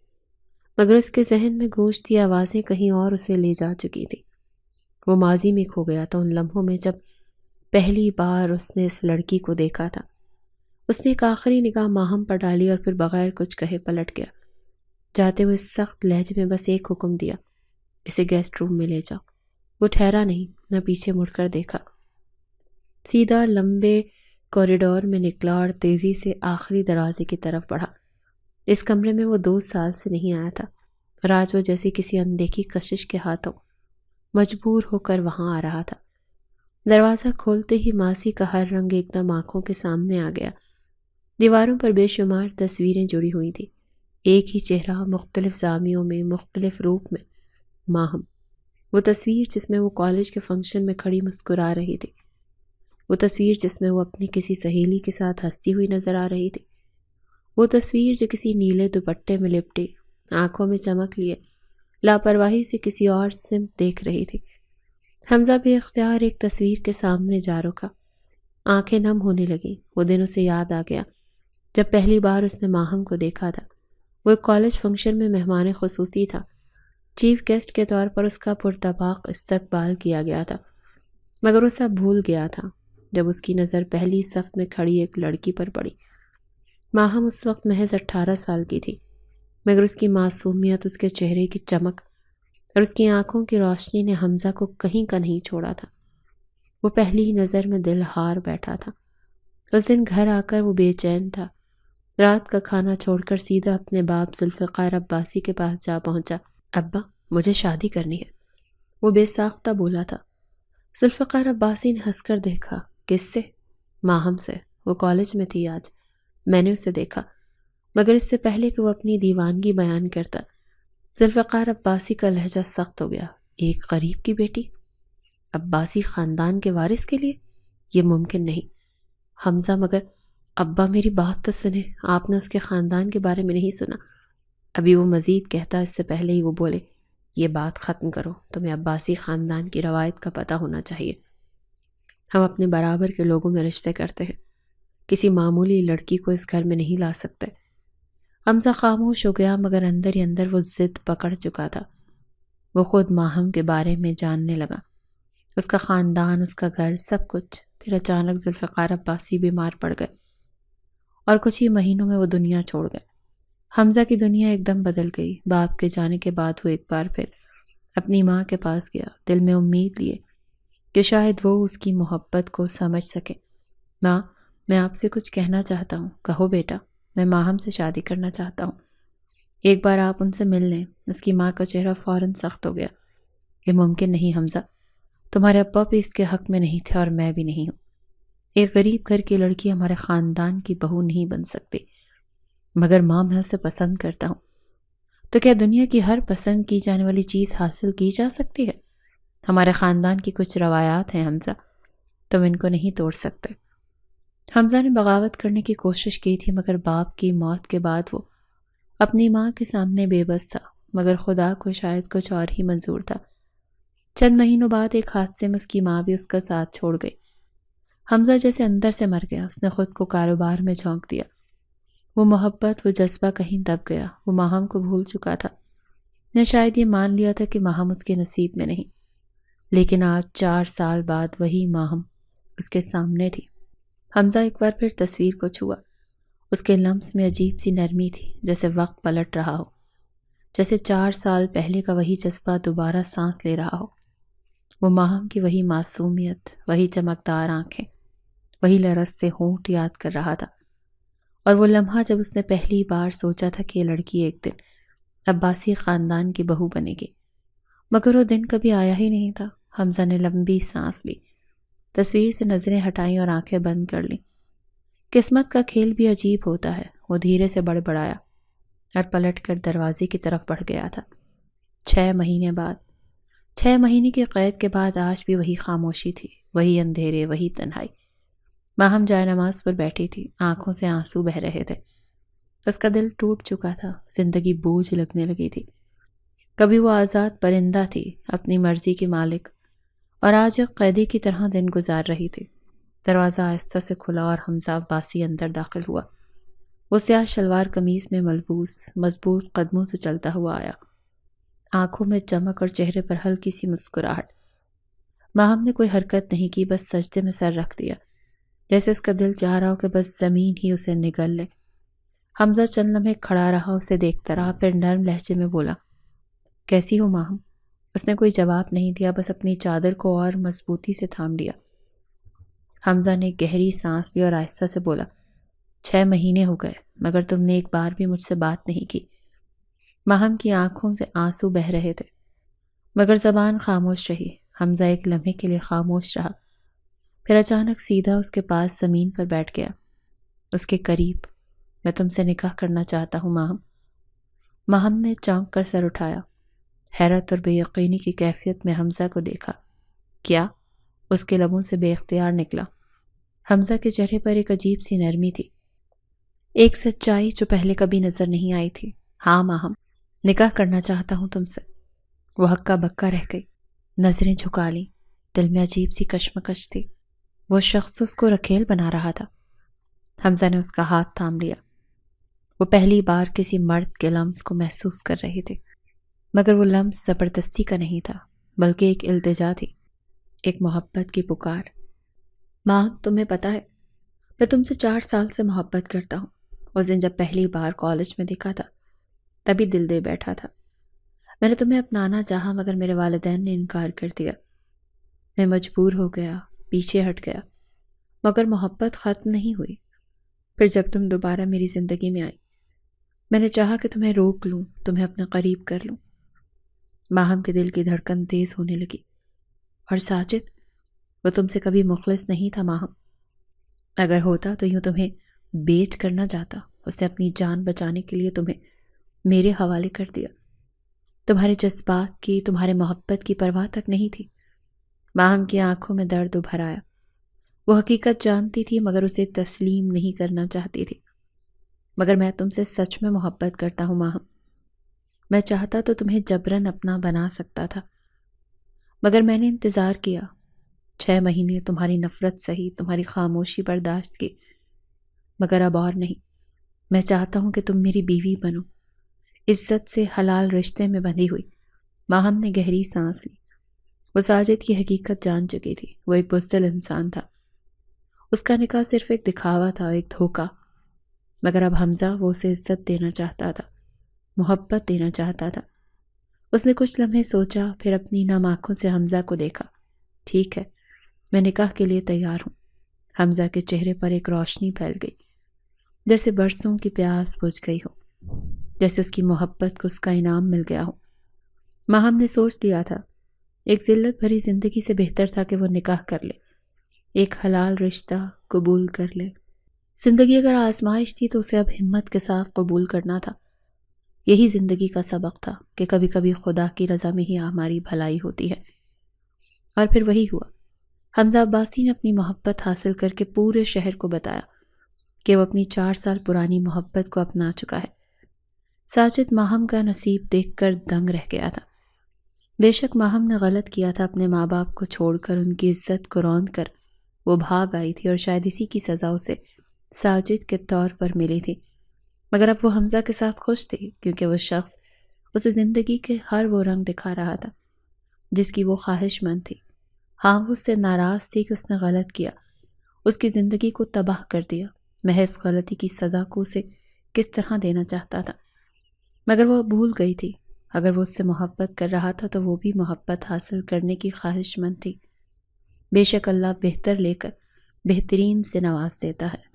مگر اس کے ذہن میں گونجتی آوازیں کہیں اور اسے لے جا چکی تھی۔ وہ ماضی میں کھو گیا تھا، ان لمحوں میں جب پہلی بار اس نے اس لڑکی کو دیکھا تھا۔ اس نے ایک آخری نگاہ ماہم پر ڈالی اور پھر بغیر کچھ کہے پلٹ گیا۔ جاتے ہوئے سخت لہجے میں بس ایک حکم دیا، اسے گیسٹ روم میں لے جاؤ۔ وہ ٹھہرا نہیں، نہ پیچھے مڑ کر دیکھا، سیدھا لمبے کوریڈور میں نکلا اور تیزی سے آخری دروازے کی طرف بڑھا۔ اس کمرے میں وہ 2 سال سے نہیں آیا تھا، اور آج وہ جیسی کسی اندیکھی کشش کے ہاتھوں مجبور ہو کر وہاں آ رہا تھا۔ دروازہ کھولتے ہی ماسی کا ہر رنگ ایک دم آنکھوں کے سامنے آ گیا۔ دیواروں پر بے شمار تصویریں جڑی ہوئی تھیں، ایک ہی چہرہ، مختلف زاویوں میں، مختلف روپ میں، ماہم۔ وہ تصویر جس میں وہ کالج کے فنکشن میں کھڑی مسکرا رہی تھی، وہ تصویر جس میں وہ اپنی کسی سہیلی کے ساتھ ہنستی ہوئی نظر آ رہی تھی، وہ تصویر جو کسی نیلے دوپٹے میں لپٹی، آنکھوں میں چمک لیے لاپرواہی سے کسی اور سمت دیکھ رہی تھی۔ حمزہ بے اختیار ایک تصویر کے سامنے جا رکا، آنکھیں نم ہونے لگیں۔ وہ دن اسے یاد آ گیا جب پہلی بار اس نے ماہم کو دیکھا تھا۔ وہ ایک کالج فنکشن میں مہمان خصوصی تھا، چیف گیسٹ کے طور پر اس کا پرتپاق استقبال کیا گیا تھا، مگر وہ سب بھول گیا تھا جب اس کی نظر پہلی صف میں کھڑی ایک لڑکی پر پڑی۔ ماہم اس وقت محض 18 سال کی تھی، مگر اس کی معصومیت، اس کے چہرے کی چمک اور اس کی آنکھوں کی روشنی نے حمزہ کو کہیں کا نہیں چھوڑا تھا۔ وہ پہلی ہی نظر میں دل ہار بیٹھا تھا۔ اس دن گھر آ کر وہ بے چین تھا، رات کا کھانا چھوڑ کر سیدھا اپنے باپ ذوالفقار عباسی کے پاس جا پہنچا۔ ابا، مجھے شادی کرنی ہے، وہ بے ساختہ بولا تھا۔ ذوالفقار عباسی نے ہنس کر دیکھا۔ کس سے؟ ماہم سے، وہ کالج میں تھی آج، میں نے اسے دیکھا۔ مگر اس سے پہلے کہ وہ اپنی دیوانگی بیان کرتا، ذوالفقار عباسی کا لہجہ سخت ہو گیا۔ ایک غریب کی بیٹی عباسی خاندان کے وارث کے لیے؟ یہ ممکن نہیں۔ حمزہ، مگر ابا میری بات تو سنیں، آپ نے اس کے خاندان کے بارے میں نہیں سنا؟ ابھی وہ مزید کہتا اس سے پہلے ہی وہ بولے، یہ بات ختم کرو، تمہیں عباسی خاندان کی روایت کا پتہ ہونا چاہیے۔ ہم اپنے برابر کے لوگوں میں رشتے کرتے ہیں، کسی معمولی لڑکی کو اس گھر میں نہیں لا سکتے۔ حمزہ خاموش ہو گیا، مگر اندر ہی اندر وہ ضد پکڑ چکا تھا۔ وہ خود ماہم کے بارے میں جاننے لگا، اس کا خاندان، اس کا گھر، سب کچھ۔ پھر اچانک ذوالفقار عباسی بیمار پڑ گئے اور کچھ ہی مہینوں میں وہ دنیا چھوڑ گئے۔ حمزہ کی دنیا ایک دم بدل گئی۔ باپ کے جانے کے بعد وہ ایک بار پھر اپنی ماں کے پاس گیا، دل میں امید لیے کہ شاید وہ اس کی محبت کو سمجھ سکے۔ ماں، میں آپ سے کچھ کہنا چاہتا ہوں۔ کہو بیٹا۔ میں ماہم سے شادی کرنا چاہتا ہوں۔ ایک بار آپ ان سے مل لیں۔ اس کی ماں کا چہرہ فوراً سخت ہو گیا۔ یہ ممکن نہیں حمزہ، تمہارے ابا بھی اس کے حق میں نہیں تھے اور میں بھی نہیں ہوں۔ ایک غریب گھر کی لڑکی ہمارے خاندان کی بہو نہیں بن سکتی۔ مگر ماں، میں اسے پسند کرتا ہوں۔ تو کیا دنیا کی ہر پسند کی جانے والی چیز حاصل کی جا سکتی ہے؟ ہمارے خاندان کی کچھ روایات ہیں حمزہ، تم ان کو نہیں توڑ سکتے۔ حمزہ نے بغاوت کرنے کی کوشش کی تھی، مگر باپ کی موت کے بعد وہ اپنی ماں کے سامنے بے بس تھا، مگر خدا کو شاید کچھ اور ہی منظور تھا۔ چند مہینوں بعد ایک حادثے میں اس کی ماں بھی اس کا ساتھ چھوڑ گئی۔ حمزہ جیسے اندر سے مر گیا۔ اس نے خود کو کاروبار میں جھونک دیا۔ وہ محبت، وہ جذبہ کہیں دب گیا۔ وہ ماہم کو بھول چکا تھا۔ نے شاید یہ مان لیا تھا کہ ماہم اس کے نصیب میں نہیں، لیکن آج 4 سال بعد وہی ماہم اس کے سامنے تھی۔ حمزہ ایک بار پھر تصویر کو چھوا۔ اس کے لمس میں عجیب سی نرمی تھی، جیسے وقت پلٹ رہا ہو، جیسے 4 سال پہلے کا وہی جذبہ دوبارہ سانس لے رہا ہو۔ وہ ماہم کی وہی معصومیت، وہی چمکدار آنکھیں، وہی لرزتے ہونٹ یاد کر رہا تھا، اور وہ لمحہ جب اس نے پہلی بار سوچا تھا کہ یہ لڑکی ایک دن عباسی خاندان کی بہو بنے گی، مگر وہ دن کبھی آیا ہی نہیں تھا۔ حمزہ نے لمبی سانس لی، تصویر سے نظریں ہٹائیں اور آنکھیں بند کر لیں۔ قسمت کا کھیل بھی عجیب ہوتا ہے۔ وہ دھیرے سے بڑبڑایا اور پلٹ کر دروازے کی طرف بڑھ گیا تھا۔ 6 مہینے بعد، 6 مہینے کی قید کے بعد آج بھی وہی خاموشی تھی، وہی اندھیرے، وہی تنہائی۔ ماہم جائے نماز پر بیٹھی تھی، آنکھوں سے آنسو بہہ رہے تھے۔ اس کا دل ٹوٹ چکا تھا، زندگی بوجھ لگنے لگی تھی۔ کبھی وہ آزاد پرندہ تھی، اپنی مرضی کی مالک، اور آج ایک قیدی کی طرح دن گزار رہی تھی۔ دروازہ آہستہ سے کھلا اور حمزہ عباسی اندر داخل ہوا۔ وہ سیاہ شلوار قمیض میں ملبوس، مضبوط قدموں سے چلتا ہوا آیا، آنکھوں میں چمک اور چہرے پر ہلکی سی مسکراہٹ۔ ماہم نے کوئی حرکت نہیں کی، بس سجدے میں سر رکھ دیا، جیسے اس کا دل چاہ رہا ہو کہ بس زمین ہی اسے نگل لے۔ حمزہ چند لمحے کھڑا رہا، اسے دیکھتا رہا، پھر نرم لہجے میں بولا، کیسی ہو ماہم؟ اس نے کوئی جواب نہیں دیا، بس اپنی چادر کو اور مضبوطی سے تھام لیا۔ حمزہ نے گہری سانس لی اور آہستہ سے بولا، 6 مہینے ہو گئے، مگر تم نے ایک بار بھی مجھ سے بات نہیں کی۔ ماہم کی آنکھوں سے آنسو بہہ رہے تھے، مگر زبان خاموش رہی۔ حمزہ ایک لمحے کے لیے خاموش رہا، پھر اچانک سیدھا اس کے پاس زمین پر بیٹھ گیا، اس کے قریب۔ میں تم سے نکاح کرنا چاہتا ہوں ماہم۔ ماہم نے چونک کر سر اٹھایا، حیرت اور بے یقینی کی کیفیت میں حمزہ کو دیکھا۔ کیا؟ اس کے لبوں سے بے اختیار نکلا۔ حمزہ کے چہرے پر ایک عجیب سی نرمی تھی، ایک سچائی جو پہلے کبھی نظر نہیں آئی تھی۔ ہاں ماہم، نکاح کرنا چاہتا ہوں تم سے۔ وہ ہکا بکا رہ گئی، نظریں جھکا لیں، دل میں عجیب سی کشمکش تھی۔ وہ شخص اس کو رکھیل بنا رہا تھا۔ حمزہ نے اس کا ہاتھ تھام لیا۔ وہ پہلی بار کسی مرد کے لمس کو محسوس کر رہی تھی، مگر وہ لمس زبردستی کا نہیں تھا، بلکہ ایک التجا تھی، ایک محبت کی پکار۔ ماں، تمہیں پتہ ہے، میں تم سے 4 سال سے محبت کرتا ہوں۔ اس دن جب پہلی بار کالج میں دیکھا تھا، تبھی دل دے بیٹھا تھا۔ میں نے تمہیں اپنانا چاہا، مگر میرے والدین نے انکار کر دیا۔ میں مجبور ہو گیا، پیچھے ہٹ گیا، مگر محبت ختم نہیں ہوئی۔ پھر جب تم دوبارہ میری زندگی میں آئی، میں نے چاہا کہ تمہیں روک لوں، تمہیں اپنے قریب کر لوں۔ ماہم کے دل کی دھڑکن تیز ہونے لگی۔ اور ساجد، وہ تم سے کبھی مخلص نہیں تھا ماہم۔ اگر ہوتا تو یوں تمہیں بیچ کر نہ جاتا۔ اس نے اپنی جان بچانے کے لیے تمہیں میرے حوالے کر دیا۔ تمہارے جذبات کی، تمہارے محبت کی پرواہ تک نہیں تھی۔ ماہم کی آنکھوں میں درد ابھر آیا۔ وہ حقیقت جانتی تھی، مگر اسے تسلیم نہیں کرنا چاہتی تھی۔ مگر میں تم سے سچ میں محبت کرتا ہوں ماہم۔ میں چاہتا تو تمہیں جبراً اپنا بنا سکتا تھا، مگر میں نے انتظار کیا۔ 6 مہینے تمہاری نفرت سہی، تمہاری خاموشی برداشت کی، مگر اب اور نہیں۔ میں چاہتا ہوں کہ تم میری بیوی بنو، عزت سے حلال رشتے میں بندھی ہوئی۔ ماہم نے گہری سانس لی۔ وہ ساجد کی حقیقت جان چکی تھی۔ وہ ایک بزدل انسان تھا۔ اس کا نکاح صرف ایک دکھاوا تھا، ایک دھوکہ۔ مگر اب حمزہ وہ اسے عزت دینا چاہتا تھا، محبت دینا چاہتا تھا۔ اس نے کچھ لمحے سوچا، پھر اپنی نم آنکھوں سے حمزہ کو دیکھا۔ ٹھیک ہے، میں نکاح کے لیے تیار ہوں۔ حمزہ کے چہرے پر ایک روشنی پھیل گئی، جیسے برسوں کی پیاس بجھ گئی ہو، جیسے اس کی محبت کو اس کا انعام مل گیا ہو۔ ماہم نے سوچ لیا تھا، ایک ذلت بھری زندگی سے بہتر تھا کہ وہ نکاح کر لے، ایک حلال رشتہ قبول کر لے۔ زندگی اگر آزمائش تھی تو اسے اب ہمت کے ساتھ قبول کرنا تھا۔ یہی زندگی کا سبق تھا کہ کبھی کبھی خدا کی رضا میں ہی ہماری بھلائی ہوتی ہے۔ اور پھر وہی ہوا۔ حمزہ عباسی نے اپنی محبت حاصل کر کے پورے شہر کو بتایا کہ وہ اپنی 4 سال پرانی محبت کو اپنا چکا ہے۔ ساجد ماہم کا نصیب دیکھ کر دنگ رہ گیا تھا۔ بے شک ماہم نے غلط کیا تھا، اپنے ماں باپ کو چھوڑ کر، ان کی عزت کو روند کر وہ بھاگ آئی تھی، اور شاید اسی کی سزا اسے ساجد کے طور پر ملی تھی۔ مگر اب وہ حمزہ کے ساتھ خوش تھی، کیونکہ وہ شخص اسے زندگی کے ہر وہ رنگ دکھا رہا تھا جس کی وہ خواہش مند تھی۔ ہاں، وہ اس سے ناراض تھی کہ اس نے غلط کیا، اس کی زندگی کو تباہ کر دیا، محض غلطی کی سزا کو اسے کس طرح دینا چاہتا تھا۔ مگر وہ بھول گئی تھی، اگر وہ اس سے محبت کر رہا تھا تو وہ بھی محبت حاصل کرنے کی خواہش مند تھی۔ بے شک اللہ بہتر لے کر بہترین سے نواز دیتا ہے۔